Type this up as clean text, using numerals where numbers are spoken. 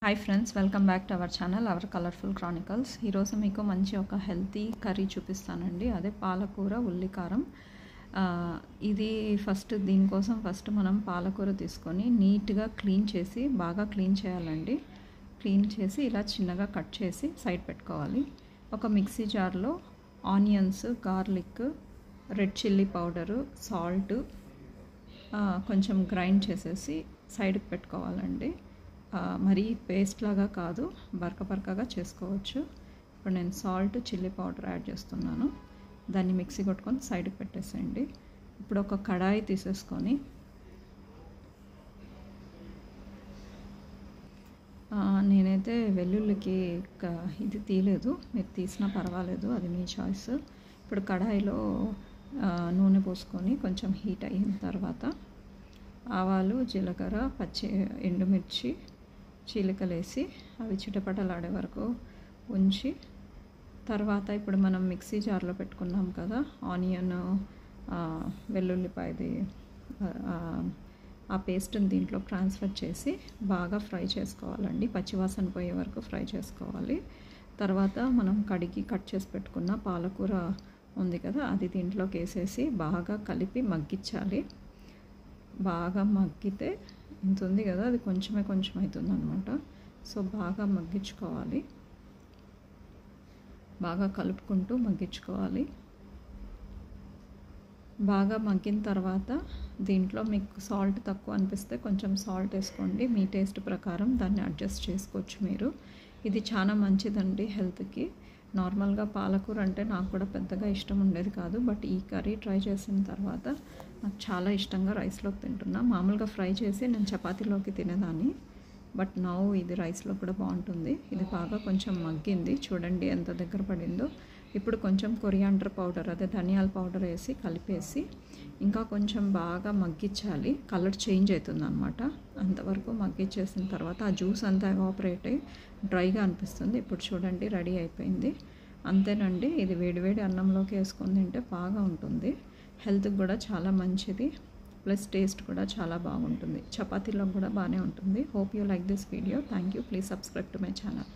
Hi friends, welcome back to our channel our colourful Chronicles. ఈరోజు మీకు మంచి ఒక హెల్తీ కర్రీ చూపిస్తానండి. అదే పాలకూర ఉల్లికారం. ఇది దీనికోసం ఫస్ట్ మనం పాలకూర తీసుకొని నీట్గా క్లీన్ చేసి బాగా క్లీన్ చేయాలండి. క్లీన్ చేసి ఇలా చిన్నగా కట్ చేసి సైడ్ పెట్టుకోవాలి. ఒక మిక్సీ జార్లో onions, garlic, red chilli powder, salt కొంచెం గ్రైండ్ చేసేసి సైడ్కి పెట్టుకోవాలండి. మరీ పేస్ట్ లాగా కాదు, బరకగా చేసుకోవచ్చు. ఇప్పుడు నేను సాల్ట్, చిల్లీ పౌడర్ యాడ్ చేస్తున్నాను. దాన్ని మిక్సీ కొట్టుకొని సైడ్కి పెట్టేసేయండి. ఇప్పుడు ఒక కడాయి తీసేసుకొని నేనైతే వెల్లుల్లికి ఇది తీయలేదు, మీరు తీసినా పర్వాలేదు, అది మీ చాయిస్. ఇప్పుడు కడాయిలో నూనె పోసుకొని కొంచెం హీట్ అయిన తర్వాత ఆవాలు, జీలకర్ర, ఎండుమిర్చి, చీలికలేసి అవి చిటపటలాడే వరకు ఉంచి తర్వాత ఇప్పుడు మనం మిక్సీ జార్లో పెట్టుకున్నాం కదా ఆనియన్, వెల్లుల్లిపాయది ఆ పేస్ట్ని దీంట్లో ట్రాన్స్ఫర్ చేసి బాగా ఫ్రై చేసుకోవాలండి. పచ్చివాసన పోయే వరకు ఫ్రై చేసుకోవాలి. తర్వాత మనం కడిగి కట్ చేసి పెట్టుకున్న పాలకూర ఉంది కదా, అది దీంట్లోకి వేసేసి బాగా కలిపి మగ్గించాలి. బాగా మగ్గితే ఇంత ఉంది కదా, అది కొంచెం అవుతుంది అనమాట. సో బాగా మగ్గించుకోవాలి, బాగా కలుపుకుంటూ మగ్గించుకోవాలి. బాగా మగ్గిన తర్వాత దీంట్లో మీకు సాల్ట్ తక్కువ అనిపిస్తే కొంచెం సాల్ట్ వేసుకోండి. మీ టేస్ట్ ప్రకారం దాన్ని అడ్జస్ట్ చేసుకోవచ్చు మీరు. ఇది చాలా మంచిదండి హెల్త్కి. నార్మల్గా పాలకూర అంటే నాకు కూడా పెద్దగా ఇష్టం ఉండేది కాదు, బట్ ఈ కర్రీ ట్రై చేసిన తర్వాత నాకు చాలా ఇష్టంగా రైస్లోకి తింటున్నా. మామూలుగా ఫ్రై చేసి నేను చపాతీలోకి తినేదాన్ని, బట్ నౌ ఇది రైస్లో కూడా బాగుంటుంది. ఇది బాగా కొంచెం మగ్గింది, చూడండి ఎంత దగ్గర పడిందో. ఇప్పుడు కొంచెం కొరియాండర్ పౌడర్, అదే ధనియాల పౌడర్ వేసి కలిపేసి ఇంకా కొంచెం బాగా మగ్గించాలి. కలర్ చేంజ్ అవుతుంది అనమాట. అంతవరకు మగ్గించేసిన తర్వాత ఆ జ్యూస్ అంతా ఎవాపరేట్ అయ్యి డ్రైగా అనిపిస్తుంది. ఇప్పుడు చూడండి రెడీ అయిపోయింది. అంతేనండి. ఇది వేడివేడి అన్నంలోకి వేసుకొని తింటే బాగా ఉంటుంది. హెల్త్కి కూడా చాలా మంచిది, ప్లస్ టేస్ట్ కూడా చాలా బాగుంటుంది. చపాతీలో కూడా బాగానే ఉంటుంది. Hope you like this video. Thank you. Please subscribe to my channel.